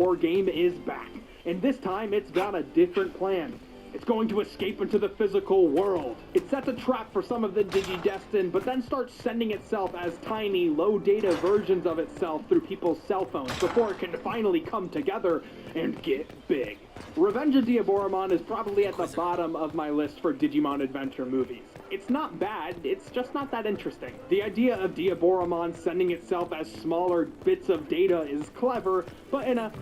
War game is back, and this time it's got a different plan. It's going to escape into the physical world. It sets a trap for some of the Digidestined, but then starts sending itself as tiny, low-data versions of itself through people's cell phones before it can finally come together and get big. Revenge of Diaboromon is probably at the bottom of my list for Digimon adventure movies. It's not bad, it's just not that interesting. The idea of Diaboromon sending itself as smaller bits of data is clever, but in a,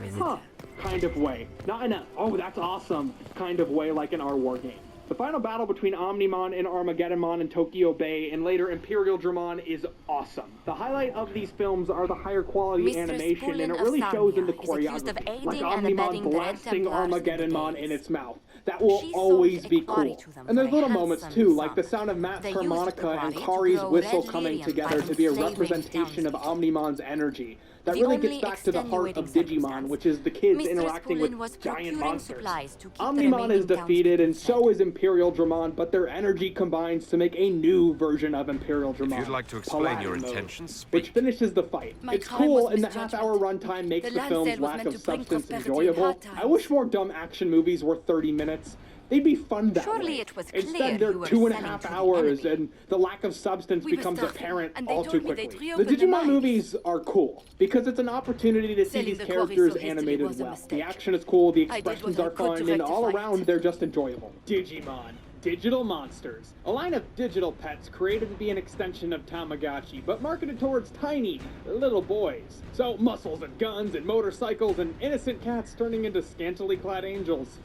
kind of way. Not in a, oh, that's awesome kind of way like in our war game. The final battle between Omnimon and Armageddonmon in Tokyo Bay and later Imperial Dramon is awesome. The highlight of these films are the higher quality animation, and it really shows in the choreography. Like Omnimon blasting Armageddonmon in its mouth. That will always be cool. And there's little moments too, like the sound of Matt's harmonica and Kari's whistle coming together to be a representation of Omnimon's energy. That really gets back to the heart of Digimon, which is the kids interacting with giant monsters. Omnimon is defeated, and so is Imperial Dramon, but their energy combines to make a new version of Imperial Dramon. If you'd like to explain your intentions, speak. Which finishes the fight. It's cool, and the half-hour runtime makes the film's lack of substance enjoyable. I wish more dumb action movies were 30 minutes. They'd be fun that way. Instead, they're 2.5 hours, and the lack of substance becomes apparent all too quickly. The Digimon movies are cool, because it's an opportunity to see these characters animated well. The action is cool, the expressions are fun, and all around, they're just enjoyable. Digimon. Digital monsters. A line of digital pets created to be an extension of Tamagotchi, but marketed towards tiny, little boys. So, muscles and guns and motorcycles and innocent cats turning into scantily clad angels.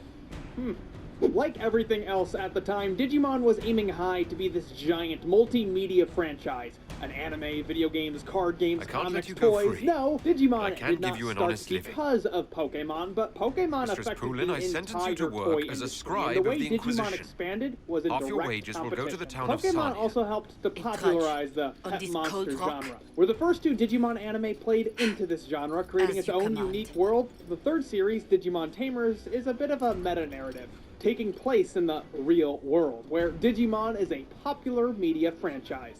Like everything else at the time, Digimon was aiming high to be this giant multimedia franchise. An anime, video games, card games, comics, toys. No, Digimon did not start because of Pokemon, but Pokemon affected the entire toy industry. And the way Digimon expanded was in direct competition. Pokemon also helped to popularize the pet monster genre, where the first two Digimon anime played into this genre, creating its own unique world. The third series, Digimon Tamers, is a bit of a meta-narrative, taking place in the real world, where Digimon is a popular media franchise.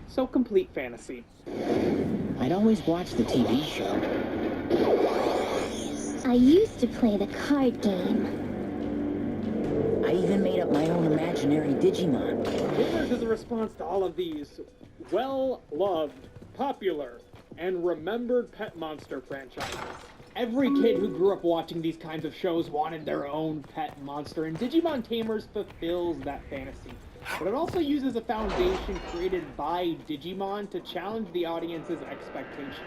So complete fantasy. I'd always watch the TV show. I used to play the card game. I even made up my own imaginary Digimon. Tamers is a response to all of these well-loved, popular, and remembered pet monster franchises. Every kid who grew up watching these kinds of shows wanted their own pet monster, and Digimon Tamers fulfills that fantasy. But it also uses a foundation created by Digimon to challenge the audience's expectations.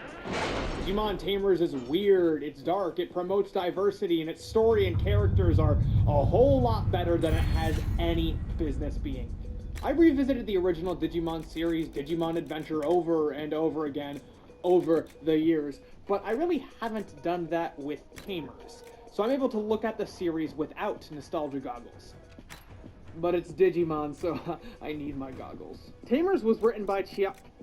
Digimon Tamers is weird, it's dark, it promotes diversity, and its story and characters are a whole lot better than it has any business being. I revisited the original Digimon series, Digimon Adventure, over and over again over the years, but I really haven't done that with Tamers, so I'm able to look at the series without nostalgia goggles. But it's Digimon, so I need my goggles. Tamers was written by Chiaki,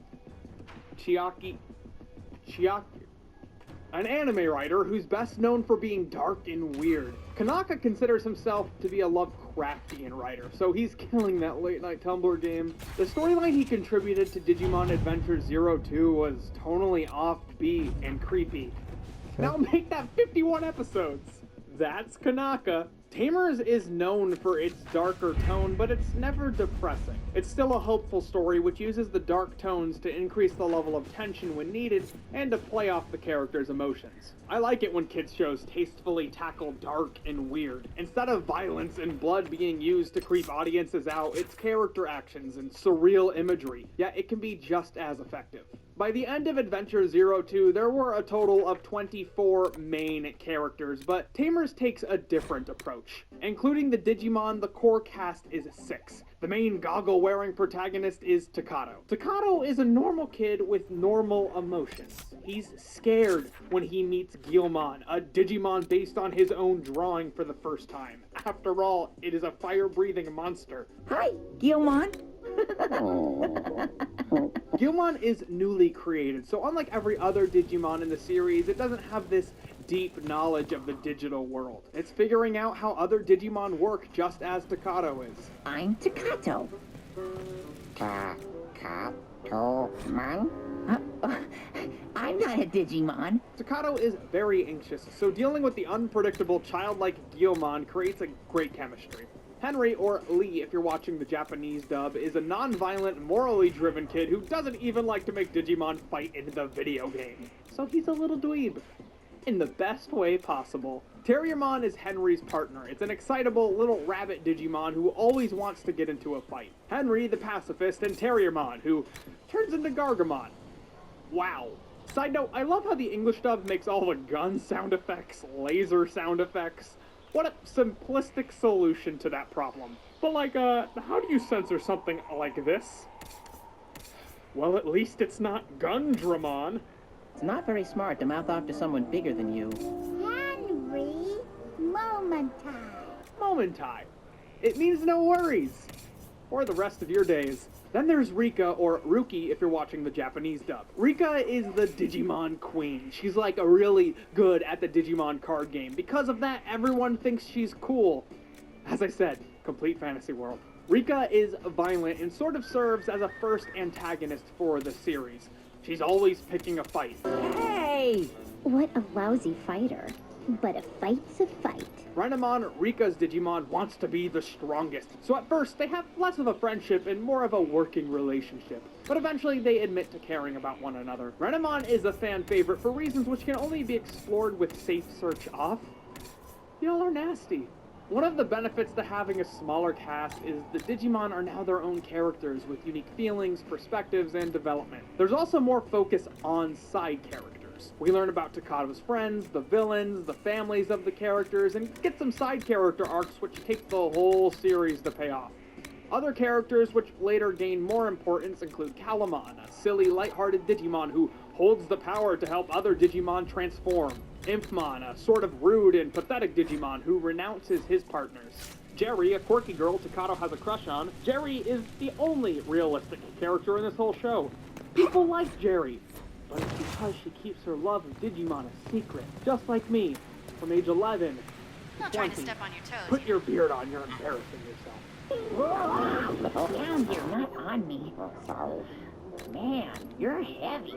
an anime writer who's best known for being dark and weird. Kanaka considers himself to be a Lovecraftian writer, so he's killing that late-night Tumblr game. The storyline he contributed to Digimon Adventure 02 was tonally offbeat and creepy. Now make that 51 episodes! That's Kanaka. Tamers is known for its darker tone, but it's never depressing. It's still a hopeful story which uses the dark tones to increase the level of tension when needed and to play off the character's emotions. I like it when kids' shows tastefully tackle dark and weird. Instead of violence and blood being used to creep audiences out, it's character actions and surreal imagery, yet it can be just as effective. By the end of Adventure 02, there were a total of 24 main characters, but Tamers takes a different approach. Including the Digimon, the core cast is 6. The main goggle-wearing protagonist is Takato. Takato is a normal kid with normal emotions. He's scared when he meets Guilmon, a Digimon based on his own drawing for the first time. After all, it is a fire-breathing monster. Hi, Guilmon. Guilmon is newly created, so unlike every other Digimon in the series, it doesn't have this deep knowledge of the digital world. It's figuring out how other Digimon work just as Takato is. I'm Takato. Takato-man? I'm not a Digimon. Takato is very anxious, so dealing with the unpredictable, childlike Guilmon creates a great chemistry. Henry, or Lee if you're watching the Japanese dub, is a non-violent, morally driven kid who doesn't even like to make Digimon fight in the video game. So he's a little dweeb. In the best way possible. Terriermon is Henry's partner. It's an excitable little rabbit Digimon who always wants to get into a fight. Henry, the pacifist, and Terriermon, who turns into Gargamon. Wow. Side note, I love how the English dub makes all the gun sound effects, laser sound effects. What a simplistic solution to that problem. But like, how do you censor something like this? Well, at least it's not Gundramon. It's not very smart to mouth off to someone bigger than you. Henry, Momentai. Momentai. It means no worries. Or the rest of your days. Then there's Rika, or Ruki if you're watching the Japanese dub. Rika is the Digimon queen. She's like a really good at the Digimon card game. Because of that, everyone thinks she's cool. As I said, complete fantasy world. Rika is violent and sort of serves as a first antagonist for the series. She's always picking a fight. Hey! What a lousy fighter. But a fight's a fight. Renamon, Rika's Digimon, wants to be the strongest. So at first, they have less of a friendship and more of a working relationship. But eventually, they admit to caring about one another. Renamon is a fan favorite for reasons which can only be explored with safe search off. Y'all are nasty. One of the benefits to having a smaller cast is the Digimon are now their own characters with unique feelings, perspectives, and development. There's also more focus on side characters. We learn about Takato's friends, the villains, the families of the characters, and get some side character arcs which take the whole series to pay off. Other characters which later gain more importance include Calamon, a silly, lighthearted Digimon who holds the power to help other Digimon transform. Impmon, a sort of rude and pathetic Digimon who renounces his partners. Jerry, a quirky girl Takato has a crush on. Jerry is the only realistic character in this whole show. People like Jerry, but it's because she keeps her love of Digimon a secret, just like me, from age 11 to Not 20. trying to step on your toes. Put your beard on, you're embarrassing yourself. Down here, not on me. Man, you're heavy.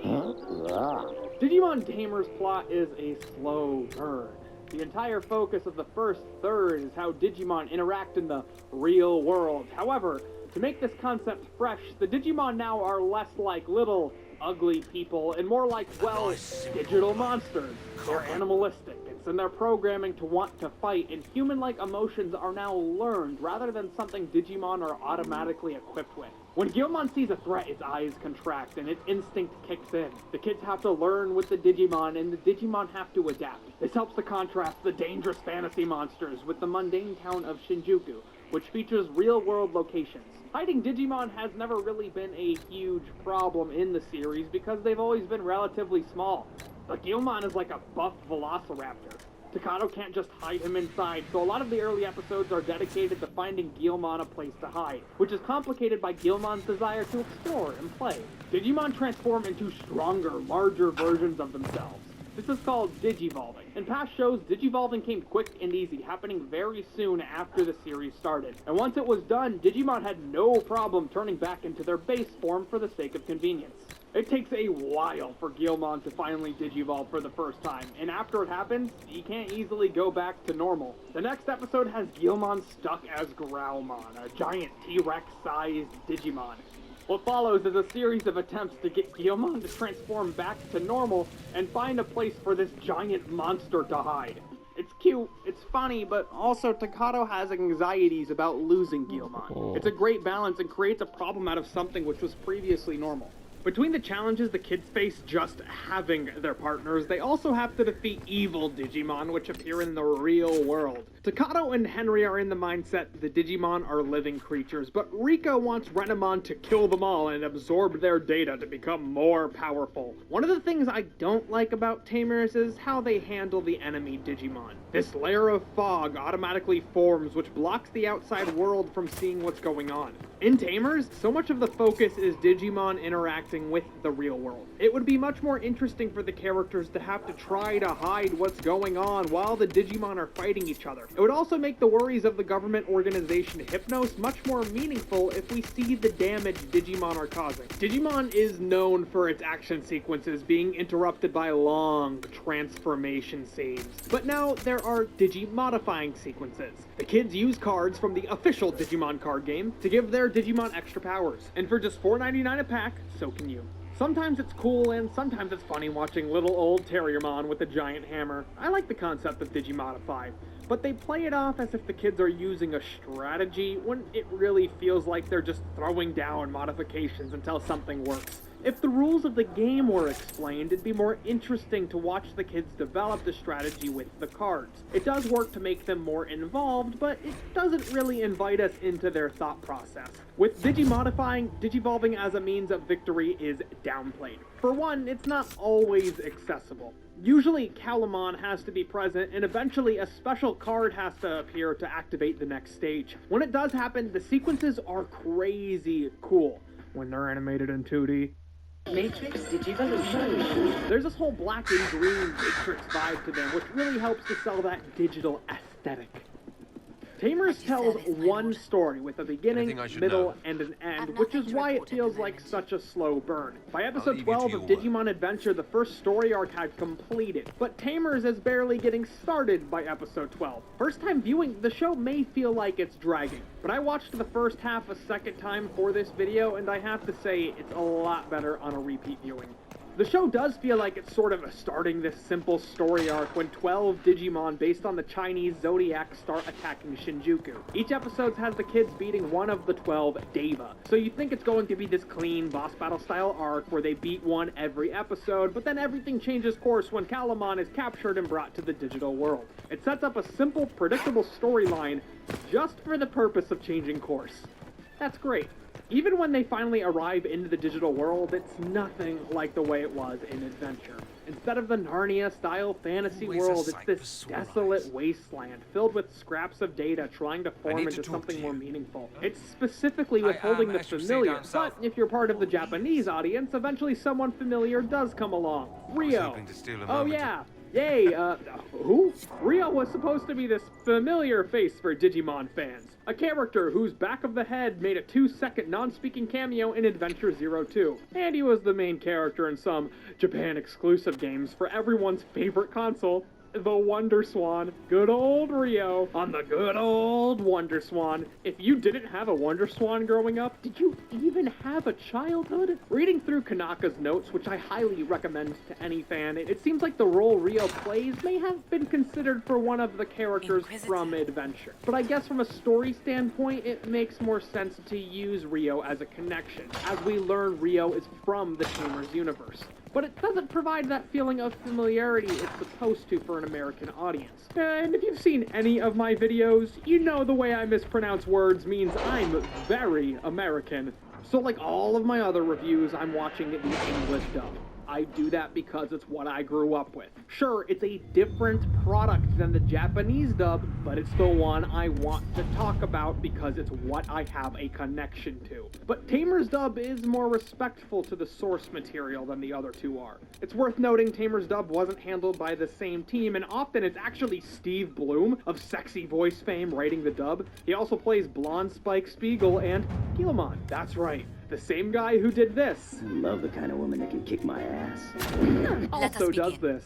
Digimon Tamer's plot is a slow burn. The entire focus of the first third is how Digimon interact in the real world. However, to make this concept fresh, the Digimon now are less like little, ugly people and more like, well, digital monsters. They're animalistic. It's in their programming to want to fight, and human-like emotions are now learned rather than something Digimon are automatically equipped with. When Guilmon sees a threat, its eyes contract and its instinct kicks in. The kids have to learn with the Digimon, and the Digimon have to adapt. This helps to contrast the dangerous fantasy monsters with the mundane town of Shinjuku, which features real-world locations. Hiding Digimon has never really been a huge problem in the series because they've always been relatively small. But Guilmon is like a buffed velociraptor. Takato can't just hide him inside, so a lot of the early episodes are dedicated to finding Guilmon a place to hide, which is complicated by Guilmon's desire to explore and play. Digimon transform into stronger, larger versions of themselves. This is called Digivolving. In past shows, Digivolving came quick and easy, happening very soon after the series started. And once it was done, Digimon had no problem turning back into their base form for the sake of convenience. It takes a while for Guilmon to finally Digivolve for the first time, and after it happens, he can't easily go back to normal. The next episode has Guilmon stuck as Growlmon, a giant T-Rex-sized Digimon. What follows is a series of attempts to get Guilmon to transform back to normal and find a place for this giant monster to hide. It's cute, it's funny, but also Takato has anxieties about losing Guilmon. It's a great balance and creates a problem out of something which was previously normal. Between the challenges the kids face just having their partners, they also have to defeat evil Digimon, which appear in the real world. Takato and Henry are in the mindset the Digimon are living creatures, but Rika wants Renamon to kill them all and absorb their data to become more powerful. One of the things I don't like about Tamers is how they handle the enemy Digimon. This layer of fog automatically forms, which blocks the outside world from seeing what's going on. In Tamers, so much of the focus is Digimon interacting interacting with the real world. It would be much more interesting for the characters to have to try to hide what's going on while the Digimon are fighting each other. It would also make the worries of the government organization Hypnos much more meaningful if we see the damage Digimon are causing. Digimon is known for its action sequences being interrupted by long transformation scenes, but now there are Digi-modifying sequences. The kids use cards from the official Digimon card game to give their Digimon extra powers, and for just $4.99 a pack, so can you. Sometimes it's cool, and sometimes it's funny watching little old Terriermon with a giant hammer. I like the concept of Digimodify, but they play it off as if the kids are using a strategy when it really feels like they're just throwing down modifications until something works. If the rules of the game were explained, it'd be more interesting to watch the kids develop the strategy with the cards. It does work to make them more involved, but it doesn't really invite us into their thought process. With Digimodifying, Digivolving as a means of victory is downplayed. For one, it's not always accessible. Usually, Calamon has to be present, and eventually a special card has to appear to activate the next stage. When it does happen, the sequences are crazy cool. When they're animated in 2D. Matrix Digivolution. There's this whole black and green Matrix vibe to them, which really helps to sell that digital aesthetic. Tamers tells one story with a beginning, middle, and an end, which is why it feels like such a slow burn. By episode 12 of Digimon Adventure, the first story arc had completed, but Tamers is barely getting started by episode 12. First time viewing, the show may feel like it's dragging, but I watched the first half a second time for this video, and I have to say it's a lot better on a repeat viewing. The show does feel like it's sort of starting this simple story arc when 12 Digimon based on the Chinese zodiac start attacking Shinjuku. Each episode has the kids beating one of the 12 Deva, so you think it's going to be this clean boss battle style arc where they beat one every episode, but then everything changes course when Calamon is captured and brought to the digital world. It sets up a simple, predictable storyline just for the purpose of changing course. That's great. Even when they finally arrive into the digital world, it's nothing like the way it was in Adventure. Instead of the Narnia-style fantasy world, it's this desolate wasteland filled with scraps of data trying to form into something more meaningful. It's specifically withholding the familiar, but if you're part of the Japanese audience, eventually someone familiar does come along. Rio. Oh yeah. Yay, who? Rio was supposed to be this familiar face for Digimon fans. A character whose back of the head made a 2-second non-speaking cameo in Adventure 02. And he was the main character in some Japan-exclusive games for everyone's favorite console, the Wonder Swan. Good old Rio on the good old Wonder Swan. If you didn't have a Wonder Swan growing up, did you even have a childhood? Reading through Kanaka's notes, which I highly recommend to any fan, it seems like the role Rio plays may have been considered for one of the characters from Adventure. But I guess from a story standpoint, it makes more sense to use Rio as a connection, as we learn Rio is from the Tamers universe. But it doesn't provide that feeling of familiarity it's supposed to for an American audience. And if you've seen any of my videos, you know the way I mispronounce words means I'm very American. So like all of my other reviews, I'm watching it in English dub. I do that because it's what I grew up with. Sure, it's a different product than the Japanese dub, but it's the one I want to talk about because it's what I have a connection to. But Tamers dub is more respectful to the source material than the other two are. It's worth noting Tamers dub wasn't handled by the same team, and often it's actually Steve Bloom of Sexy Voice fame writing the dub. He also plays Blonde Spike Spiegel and Guillemot. That's right. The same guy who did this. I love the kind of woman that can kick my ass. Also does this.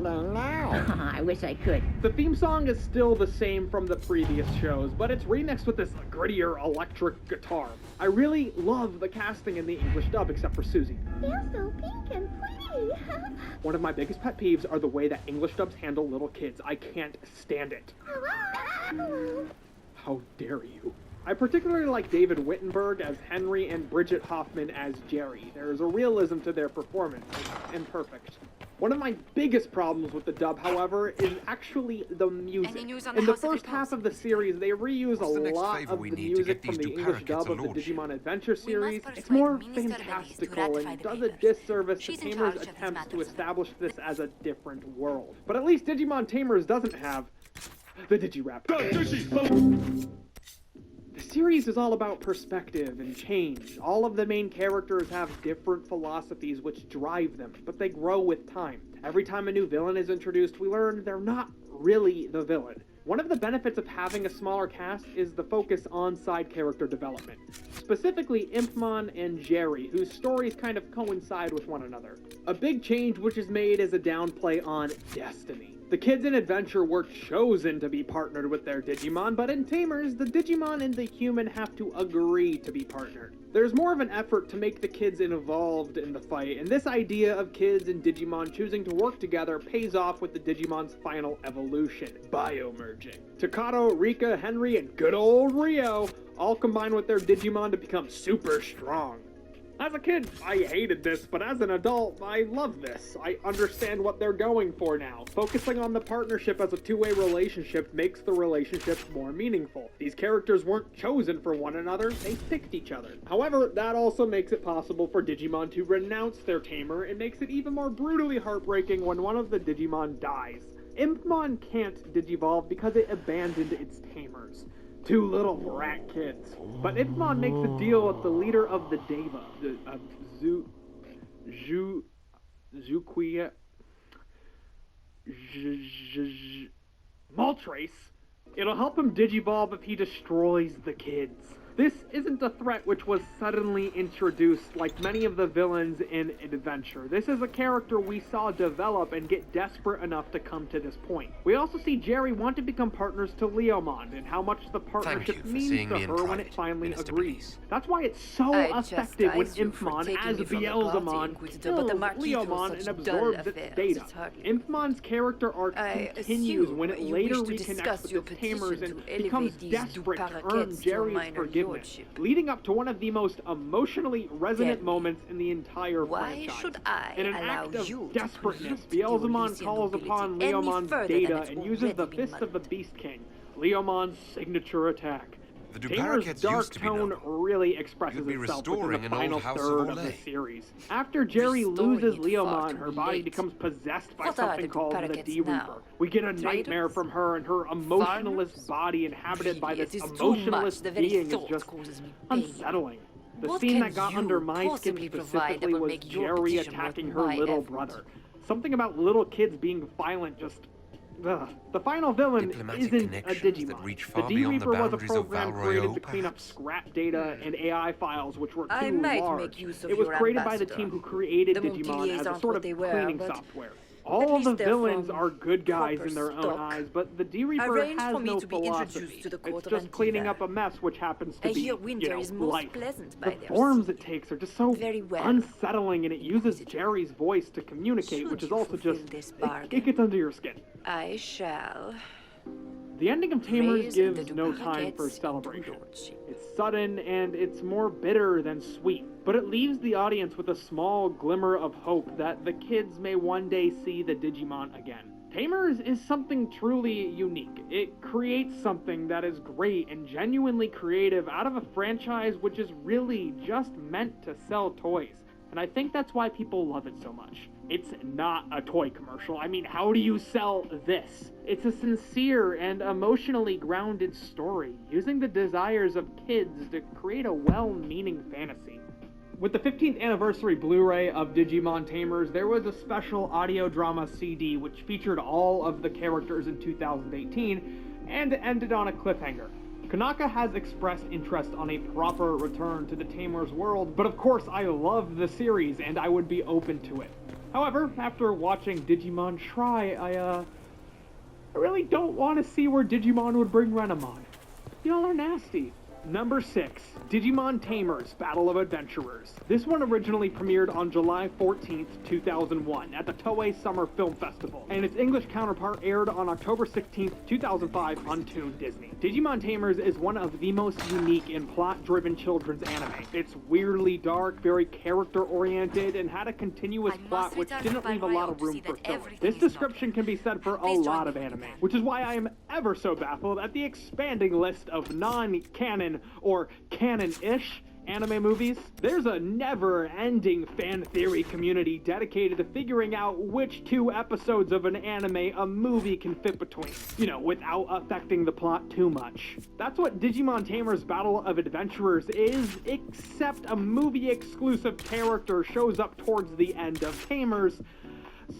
I wish I could. The theme song is still the same from the previous shows, but it's remixed with this grittier electric guitar. I really love the casting in the English dub, except for Susie. They're so pink and pretty. One of my biggest pet peeves are the way that English dubs handle little kids. I can't stand it. How dare you? I particularly like David Wittenberg as Henry and Bridget Hoffman as Jerry. There's a realism to their performance. It's imperfect. One of my biggest problems with the dub, however, is actually the music. In the first half of the series, they reuse a lot of the music from the English dub of the Digimon Adventure series. It's more fantastical and does a disservice to Tamers' attempts to establish this as a different world. But at least Digimon Tamers doesn't have the Digirap. The series is all about perspective and change. All of the main characters have different philosophies which drive them, but they grow with time. Every time a new villain is introduced, we learn they're not really the villain. One of the benefits of having a smaller cast is the focus on side character development. Specifically, Impmon and Jerry, whose stories kind of coincide with one another. A big change which is made is a downplay on destiny. The kids in Adventure were chosen to be partnered with their Digimon, but in Tamers, the Digimon and the human have to agree to be partnered. There's more of an effort to make the kids involved in the fight, and this idea of kids and Digimon choosing to work together pays off with the Digimon's final evolution, biomerging. Takato, Rika, Henry, and good old Rio all combine with their Digimon to become super strong. As a kid, I hated this, but as an adult, I love this. I understand what they're going for now. Focusing on the partnership as a two-way relationship makes the relationship more meaningful. These characters weren't chosen for one another, they picked each other. However, that also makes it possible for Digimon to renounce their tamer and makes it even more brutally heartbreaking when one of the Digimon dies. Impmon can't digivolve because it abandoned its tamers. Two little brat kids. But Impmon makes a deal with the leader of the Deva, Moltres. It'll help him digivolve if he destroys the kids. This isn't a threat which was suddenly introduced like many of the villains in Adventure. This is a character we saw develop and get desperate enough to come to this point. We also see Jerry want to become partners to Leomon and how much the partnership means to her when it finally agrees. That's why it's so effective when Impmon, as Beelzemon, kills Leomon and absorbs its data. Impmon's character arc continues when it later reconnects with its tamers and becomes desperate to earn Jerry's forgiveness, leading up to one of the most emotionally resonant moments in the entire franchise. In an act of desperateness, Beelzemon calls upon Leomon's data and uses the Fist of the Beast King, Leomon's signature attack. Tamer's dark tone really expresses itself within the final third of the series. After Jerry loses Leomon, her body becomes possessed by something called the D-Reaper. We get a nightmare from her, and her emotionless body inhabited by this emotionless being is just unsettling. The scene that got under my skin specifically was Jerry attacking her little brother. Something about little kids being violent just... Ugh. The final villain isn't a Digimon. The D-Reaper was a program created to clean up scrap data and AI files which were too large. It was created by the team who created Digimon as a sort of cleaning software. All of the villains are good guys in their own eyes, but the D-Reaper has no philosophy. It's just cleaning up a mess, which happens to be, life. The forms it takes are just so unsettling, and it uses Jerry's voice to communicate, which is also just, it gets under your skin. I shall. The ending of Tamers gives no time for celebration. It's sudden and it's more bitter than sweet, but it leaves the audience with a small glimmer of hope that the kids may one day see the Digimon again. Tamers is something truly unique. It creates something that is great and genuinely creative out of a franchise which is really just meant to sell toys. And I think that's why people love it so much. It's not a toy commercial. I mean, how do you sell this? It's a sincere and emotionally grounded story, using the desires of kids to create a well-meaning fantasy. With the 15th anniversary Blu-ray of Digimon Tamers, there was a special audio drama CD which featured all of the characters in 2018 and ended on a cliffhanger. Konaka has expressed interest on a proper return to the Tamers world, but of course I love the series and I would be open to it. However, after watching Digimon try, I really don't want to see where Digimon would bring Renamon. Y'all are nasty. Number 6, Digimon Tamers Battle of Adventurers. This one originally premiered on July 14th, 2001 at the Toei Summer Film Festival, and its English counterpart aired on October 16th, 2005 on Toon Disney. Digimon Tamers is one of the most unique and plot-driven children's anime. It's weirdly dark, very character-oriented, and had a continuous plot which didn't leave a lot of room for filler. This description can be said for a lot of anime, which is why I am ever so baffled at the expanding list of non-canon or canon-ish Anime movies? There's a never-ending fan theory community dedicated to figuring out which 2 episodes of an anime a movie can fit between, without affecting the plot too much. That's what Digimon Tamers Battle of Adventurers is, except a movie-exclusive character shows up towards the end of Tamers.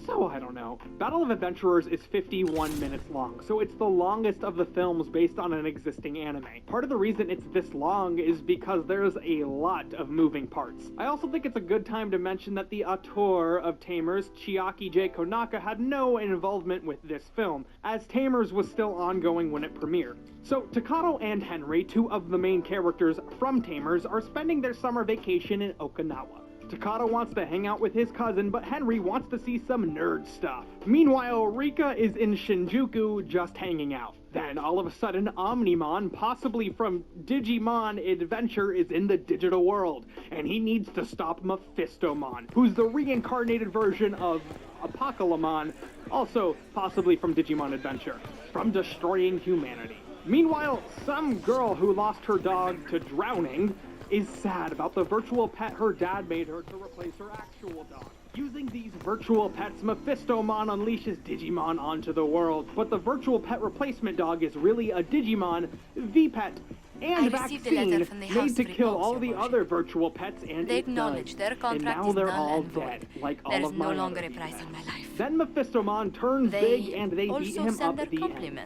So, I don't know. Battle of Adventurers is 51 minutes long, so it's the longest of the films based on an existing anime. Part of the reason it's this long is because there's a lot of moving parts. I also think it's a good time to mention that the auteur of Tamers, Chiaki J. Konaka, had no involvement with this film, as Tamers was still ongoing when it premiered. So, Takato and Henry, 2 of the main characters from Tamers, are spending their summer vacation in Okinawa. Takato wants to hang out with his cousin, but Henry wants to see some nerd stuff. Meanwhile, Rika is in Shinjuku just hanging out. Then, all of a sudden, Omnimon, possibly from Digimon Adventure, is in the digital world, and he needs to stop Mephistomon, who's the reincarnated version of Apocalypmon, also possibly from Digimon Adventure, from destroying humanity. Meanwhile, some girl who lost her dog to drowning is sad about the virtual pet her dad made her to replace her actual dog. Using these virtual pets, Mephistomon unleashes Digimon onto the world, but the virtual pet replacement dog is really a Digimon, V-Pet, and vaccine made to kill all the other virtual pets, and they acknowledge their contract and now they're is null all and void. dead, like all There's of my no longer other a price pets. on my life. Then Mephistomon turns big and they beat him up at the end.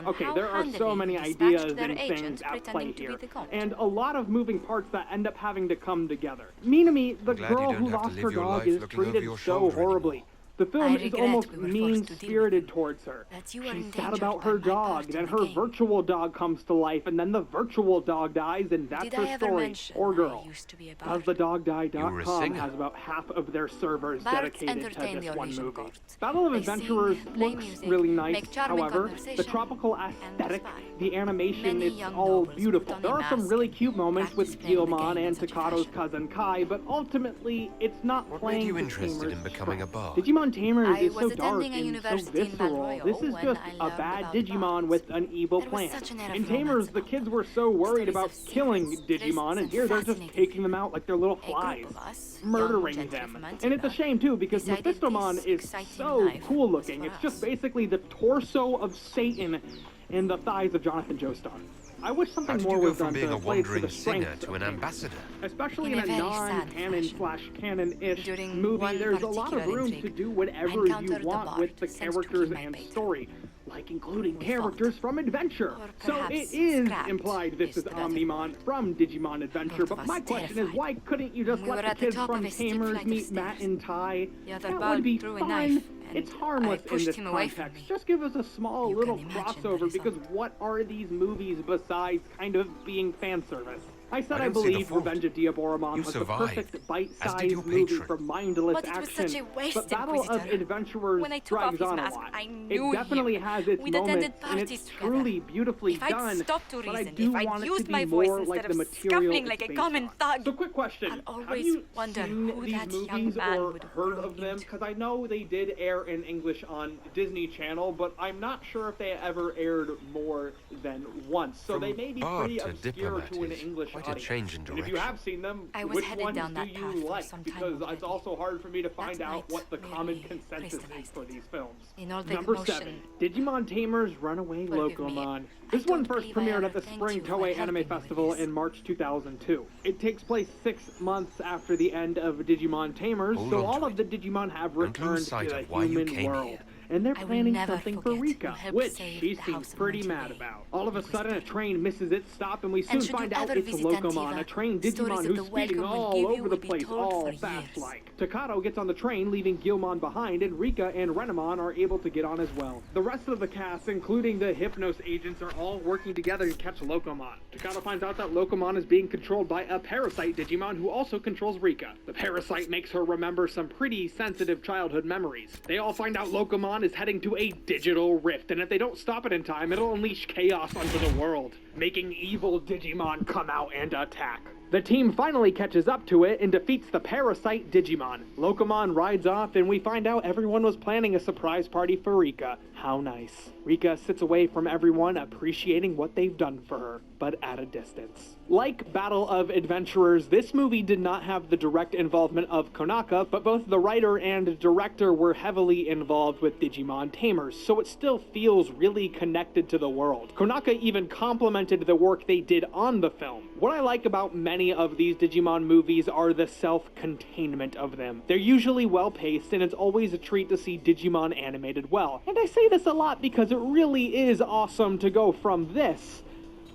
Okay, there are so many ideas and things at play here, and a lot of moving parts that end up having to come together. Minami, the girl who lost her dog, is treated so horribly. The film is almost mean-spirited towards her. She's sad about her dog, then her virtual dog comes to life, and then the virtual dog dies, and that's her story. Poor girl. DoesTheDogDie.com has about half of their servers dedicated to this one movie. Battle of Adventurers looks really nice, however. The tropical aesthetic, the animation, it's all beautiful. There are some really cute moments with Guilmon and Takato's cousin Kai, but ultimately, it's not playing you interested in becoming a bard? Digimon Tamers is so dark and so visceral. This is just a bad Digimon with an evil plan. In Tamers, the kids were so worried about killing Digimon, and here they're just taking them out like they're little flies, murdering them. And it's a shame too, because Mephistomon is so cool looking. It's just basically the torso of Satan and the thighs of Jonathan Joestar. I wish something more was done to play to the strengths to an ambassador? Especially in a non-canon/canon-ish movie, there's a lot of room to do whatever you want with the characters and story, like including characters from Adventure. So it is implied this is Omnimon from Digimon Adventure, but my question is, why couldn't you just let the kids from Tamers meet Matt and Tai? That would be fun. It's harmless in this context. Just give us a small little crossover, because what are these movies besides kind of being fan service? I said I believe Revenge of Diaboromon was the perfect bite-sized movie for mindless action, but Battle of Adventurers drags on a lot. It definitely has its moments, and it's truly beautifully done, but I do want it to be more like the material it's based on. So quick question, have you seen these movies or heard of them? Because I know they did air in English on Disney Channel, but I'm not sure if they ever aired more than once, so they may be pretty obscure to an English audience. Change in and if you have seen them, which ones do you like? Because it's also hard for me to find out what the common consensus is for these films. Number 7, Digimon Tamers Runaway Locomon. This one first premiered at the Spring Toei Anime Festival in March 2002. It takes place 6 months after the end of Digimon Tamers, so all of the Digimon have returned to the human world. And they're planning something for Rika, which she seems pretty mad about. All of a sudden, a train misses its stop, and we soon find out it's Locomon, a trained Digimon who's speeding all over the place, all fast-like. Takato gets on the train, leaving Guilmon behind, and Rika and Renamon are able to get on as well. The rest of the cast, including the Hypnos agents, are all working together to catch Locomon. Takato finds out that Locomon is being controlled by a parasite Digimon who also controls Rika. The parasite makes her remember some pretty sensitive childhood memories. They all find out Locomon is heading to a digital rift, and if they don't stop it in time, it'll unleash chaos onto the world. making evil Digimon come out and attack. The team finally catches up to it and defeats the parasite Digimon. Locomon rides off and we find out everyone was planning a surprise party for Rika. How nice. Rika sits away from everyone, appreciating what they've done for her, but at a distance. Like Battle of Adventurers, this movie did not have the direct involvement of Konaka, but both the writer and director were heavily involved with Digimon Tamers, so it still feels really connected to the world. Konaka even complimented the work they did on the film. What I like about many of these Digimon movies are the self-containment of them. They're usually well-paced, and it's always a treat to see Digimon animated well. And I say this a lot because it really is awesome to go from this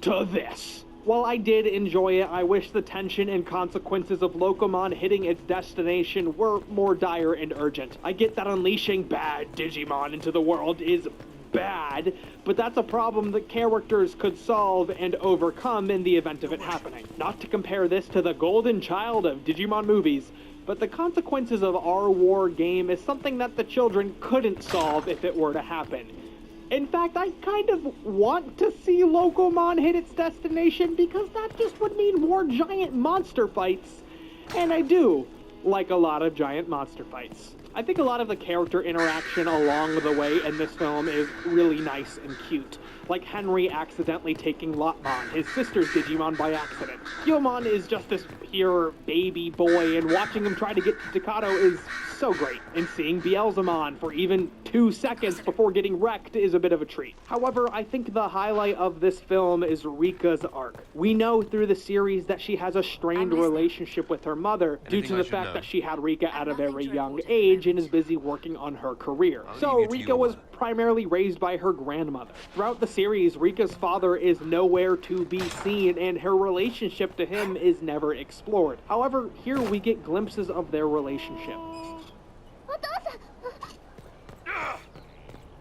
to this. While I did enjoy it, I wish the tension and consequences of Locomon hitting its destination were more dire and urgent. I get that unleashing bad Digimon into the world is bad, but that's a problem that characters could solve and overcome in the event of it happening. Not to compare this to the golden child of Digimon movies, but the consequences of our war game is something that the children couldn't solve if it were to happen. In fact, I kind of want to see Locomon hit its destination because that just would mean more giant monster fights, and I do like a lot of giant monster fights. I think a lot of the character interaction along the way in this film is really nice and cute. Like Henry accidentally taking Lotmon, his sister's Digimon, by accident. Gyomon is just this pure baby boy, and watching him try to get to Takato is so great. And seeing Beelzemon for even 2 seconds before getting wrecked is a bit of a treat. However, I think the highlight of this film is Rika's arc. We know through the series that she has a strained relationship with her mother due to the fact that she had Rika at a very young age and is busy working on her career. So Rika was primarily raised by her grandmother. Throughout the series, Rika's father is nowhere to be seen, and her relationship to him is never explored. However, here we get glimpses of their relationship.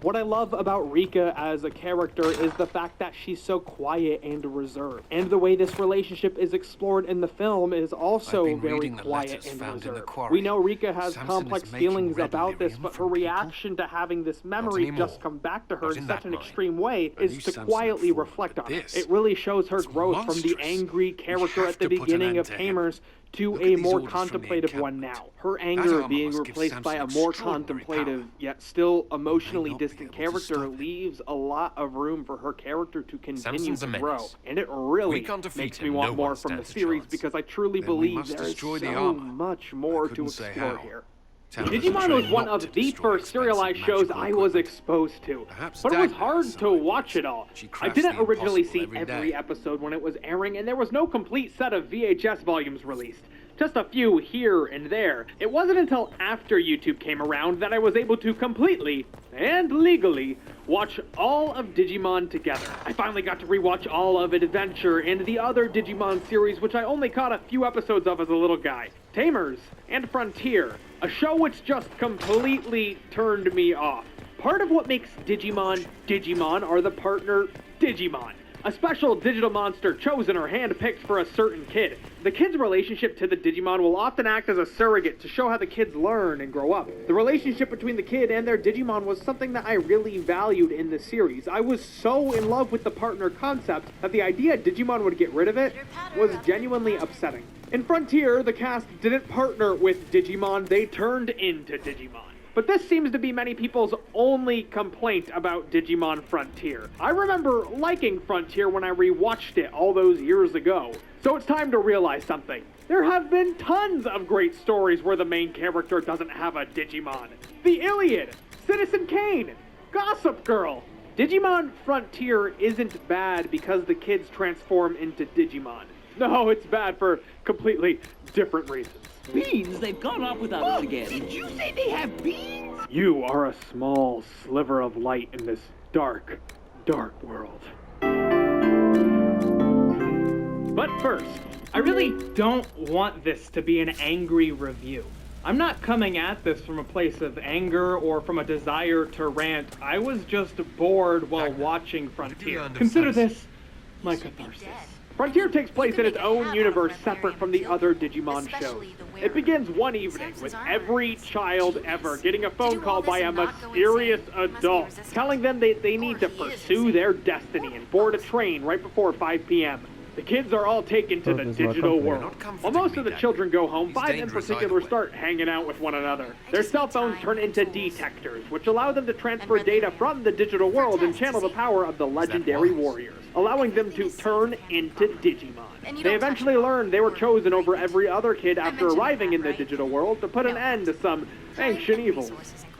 What I love about Rika as a character is the fact that she's so quiet and reserved. And the way this relationship is explored in the film is also very quiet and reserved. We know Rika has complex feelings about this, but her reaction to having this memory just come back to her in such an extreme way is to quietly reflect on it. It really shows her growth from the angry character at the beginning of Tamers to a more contemplative one now. Her anger being replaced by a more contemplative, yet still emotionally distant character leaves a lot of room for her character to continue to grow. And it really makes me want more from the series because I truly believe there is so much more to explore here. Digimon was one of the first serialized shows I was exposed to, but it was hard to watch it all. I didn't originally see every episode when it was airing, and there was no complete set of VHS volumes released. Just a few here and there. It wasn't until after YouTube came around that I was able to completely, and legally, watch all of Digimon together. I finally got to rewatch all of Adventure and the other Digimon series, which I only caught a few episodes of as a little guy. Tamers and Frontier, a show which just completely turned me off. Part of what makes Digimon Digimon are the partner Digimon, a special digital monster chosen or handpicked for a certain kid. The kid's relationship to the Digimon will often act as a surrogate to show how the kids learn and grow up. The relationship between the kid and their Digimon was something that I really valued in the series. I was so in love with the partner concept that the idea Digimon would get rid of it was genuinely upsetting. In Frontier, the cast didn't partner with Digimon, they turned into Digimon. But this seems to be many people's only complaint about Digimon Frontier. I remember liking Frontier when I rewatched it all those years ago. So it's time to realize something. There have been tons of great stories where the main character doesn't have a Digimon. The Iliad, Citizen Kane, Gossip Girl. Digimon Frontier isn't bad because the kids transform into Digimon. No, it's bad for completely different reasons. Beans? They've gone off without us again. Did you say they have beans? You are a small sliver of light in this dark, dark world. But first, I really don't want this to be an angry review. I'm not coming at this from a place of anger or from a desire to rant. I was just bored while watching Frontier. Consider this my catharsis. Frontier takes place in its own universe separate from the other Digimon shows. It begins one evening with every child ever getting a phone call by a mysterious adult telling them that they need to pursue their destiny and board a train right before 5 p.m. The kids are all taken to the digital world. While most of the children go home, 5 in particular start hanging out with one another. Their cell phones turn into detectors, which allow them to transfer data from the digital world and channel the power of the legendary warriors, allowing them to turn into Digimon. They eventually learn they were chosen over every other kid after arriving in the digital world to put an end to some ancient evils.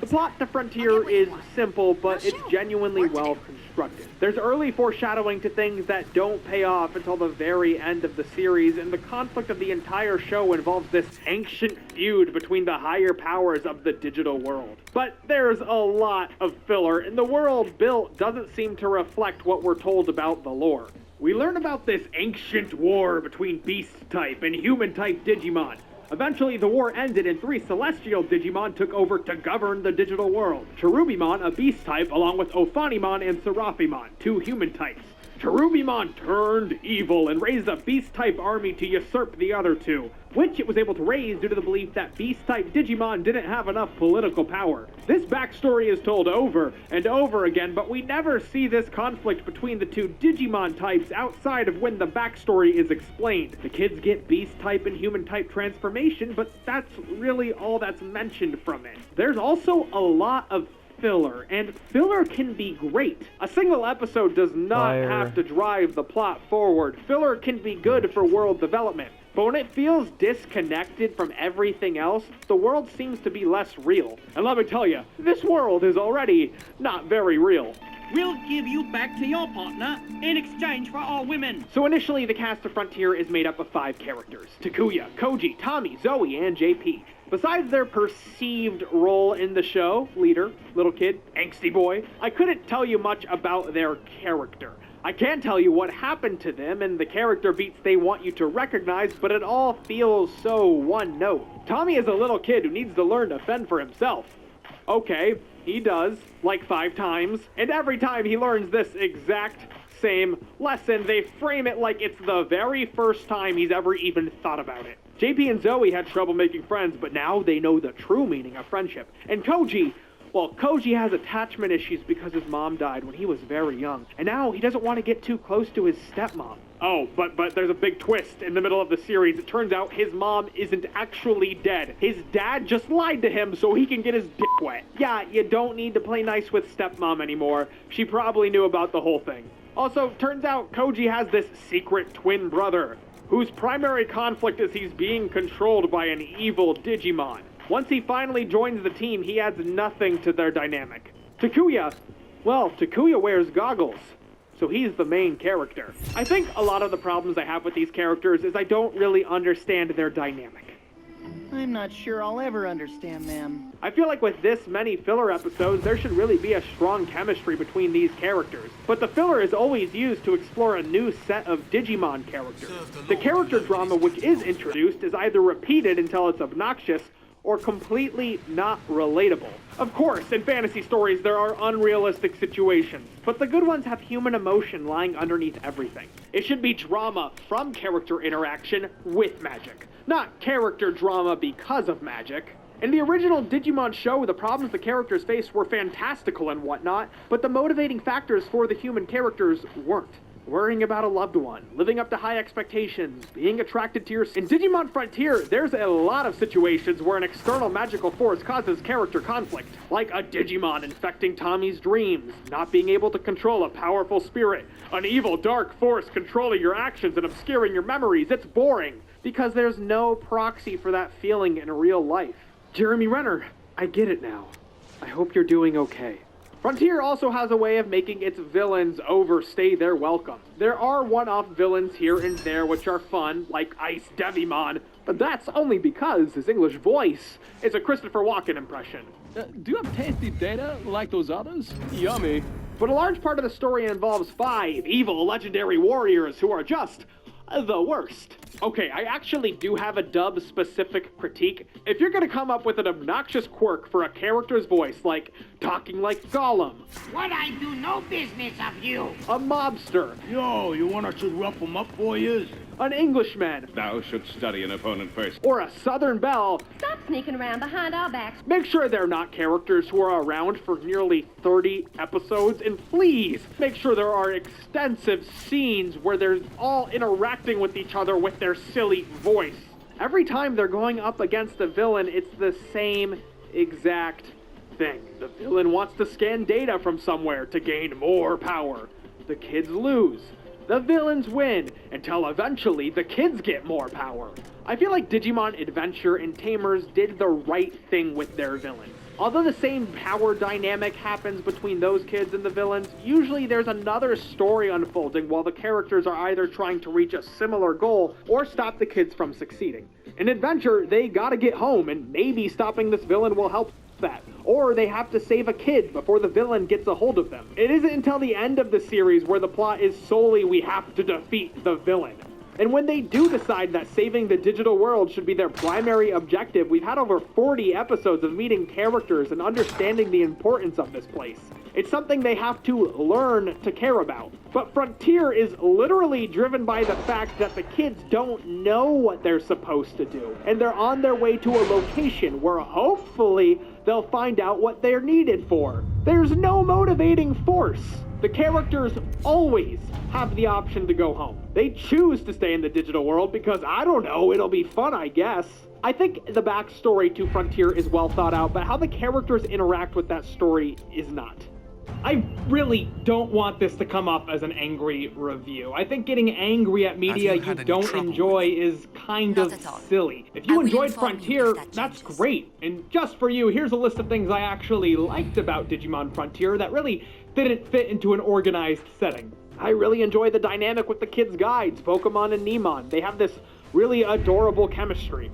The plot to Frontier is simple, but it's genuinely well constructed. There's early foreshadowing to things that don't pay off until the very end of the series, and the conflict of the entire show involves this ancient feud between the higher powers of the digital world. But there's a lot of filler, and the world built doesn't seem to reflect what we're told about the lore. We learn about this ancient war between beast-type and human-type Digimon. Eventually, the war ended and 3 celestial Digimon took over to govern the digital world. Cherubimon, a beast type, along with Ophanimon and Seraphimon, 2 human types. Cherubimon turned evil and raised a beast-type army to usurp the other 2, which it was able to raise due to the belief that beast-type Digimon didn't have enough political power. This backstory is told over and over again, but we never see this conflict between the 2 Digimon types outside of when the backstory is explained. The kids get beast-type and human-type transformation, but that's really all that's mentioned from it. There's also a lot of filler, and filler can be great. A single episode does not have to drive the plot forward. Filler can be good for world development. But when it feels disconnected from everything else, the world seems to be less real. And let me tell you, this world is already not very real. We'll give you back to your partner in exchange for our women. So initially, the cast of Frontier is made up of 5 characters: Takuya, Koji, Tommy, Zoe, and JP. Besides their perceived role in the show, leader, little kid, angsty boy, I couldn't tell you much about their character. I can tell you what happened to them and the character beats they want you to recognize, but it all feels so one note. Tommy is a little kid who needs to learn to fend for himself. Okay, he does, like 5 times, and every time he learns this exact same lesson, they frame it like it's the very first time he's ever even thought about it. JP and Zoe had trouble making friends, but now they know the true meaning of friendship. And Koji, well, Koji has attachment issues because his mom died when he was very young, and now he doesn't want to get too close to his stepmom. Oh, but there's a big twist in the middle of the series. It turns out his mom isn't actually dead. His dad just lied to him so he can get his dick wet. Yeah, you don't need to play nice with stepmom anymore. She probably knew about the whole thing. Also, turns out Koji has this secret twin brother, whose primary conflict is he's being controlled by an evil Digimon. Once he finally joins the team, he adds nothing to their dynamic. Takuya, well, Takuya wears goggles, so he's the main character. I think a lot of the problems I have with these characters is I don't really understand their dynamic. I'm not sure I'll ever understand them. I feel like with this many filler episodes, there should really be a strong chemistry between these characters. But the filler is always used to explore a new set of Digimon characters. The character drama which is introduced is either repeated until it's obnoxious, or completely not relatable. Of course, in fantasy stories there are unrealistic situations, but the good ones have human emotion lying underneath everything. It should be drama from character interaction with magic, not character drama because of magic. In the original Digimon show, the problems the characters faced were fantastical and whatnot, but the motivating factors for the human characters weren't. Worrying about a loved one, living up to high expectations, being attracted to your... In Digimon Frontier, there's a lot of situations where an external magical force causes character conflict, like a Digimon infecting Tommy's dreams, not being able to control a powerful spirit, an evil dark force controlling your actions and obscuring your memories. It's boring, because there's no proxy for that feeling in real life. Jeremy Renner, I get it now. I hope you're doing okay. Frontier also has a way of making its villains overstay their welcome. There are one-off villains here and there which are fun, like Ice Devimon, but that's only because his English voice is a Christopher Walken impression. Do you have tasty data like those others? Yummy. But a large part of the story involves 5 evil legendary warriors who are just the worst. Okay, I actually do have a dub-specific critique. If you're gonna come up with an obnoxious quirk for a character's voice, like talking like Gollum, What I do no business of you. a mobster, Yo, you want us to rough him up for you? an Englishman, Thou should study an opponent first. or a Southern belle, Stop sneaking around behind our backs. make sure they're not characters who are around for nearly 30 episodes, and please make sure there are extensive scenes where they're all interacting with each other with their silly voice. Every time they're going up against a villain, it's the same exact thing. The villain wants to scan data from somewhere to gain more power. The kids lose. The villains win, until eventually the kids get more power. I feel like Digimon Adventure and Tamers did the right thing with their villains. Although the same power dynamic happens between those kids and the villains, usually there's another story unfolding while the characters are either trying to reach a similar goal or stop the kids from succeeding. In Adventure, they gotta get home, and maybe stopping this villain will help that. Or they have to save a kid before the villain gets a hold of them. It isn't until the end of the series where the plot is solely we have to defeat the villain. And when they do decide that saving the digital world should be their primary objective, we've had over 40 episodes of meeting characters and understanding the importance of this place. It's something they have to learn to care about. But Frontier is literally driven by the fact that the kids don't know what they're supposed to do, and they're on their way to a location where hopefully they'll find out what they're needed for. There's no motivating force. The characters always have the option to go home. They choose to stay in the digital world because, I don't know, it'll be fun, I guess. I think the backstory to Frontier is well thought out, but how the characters interact with that story is not. I really don't want this to come up as an angry review. I think getting angry at media you don't enjoy is kind of silly. If you enjoyed Frontier, that's great. And just for you, here's a list of things I actually liked about Digimon Frontier that really didn't fit into an organized setting. I really enjoy the dynamic with the kids' guides, Pokemon and Nemon. They have this really adorable chemistry.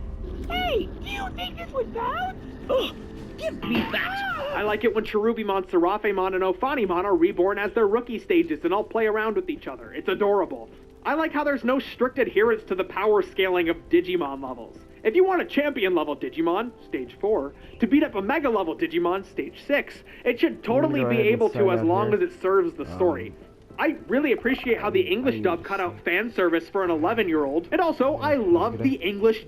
Hey, do you think this was bad? Ugh, give me that. I like it when Cherubimon, Serafimon, and Ophanimon are reborn as their rookie stages and all play around with each other. It's adorable. I like how there's no strict adherence to the power scaling of Digimon levels. If you want a champion level Digimon, stage 4, to beat up a mega level Digimon, stage 6, it should totally be able to as long as it serves the story. I really appreciate how the English dub cut out fan service for an 11-year-old, and also I love the English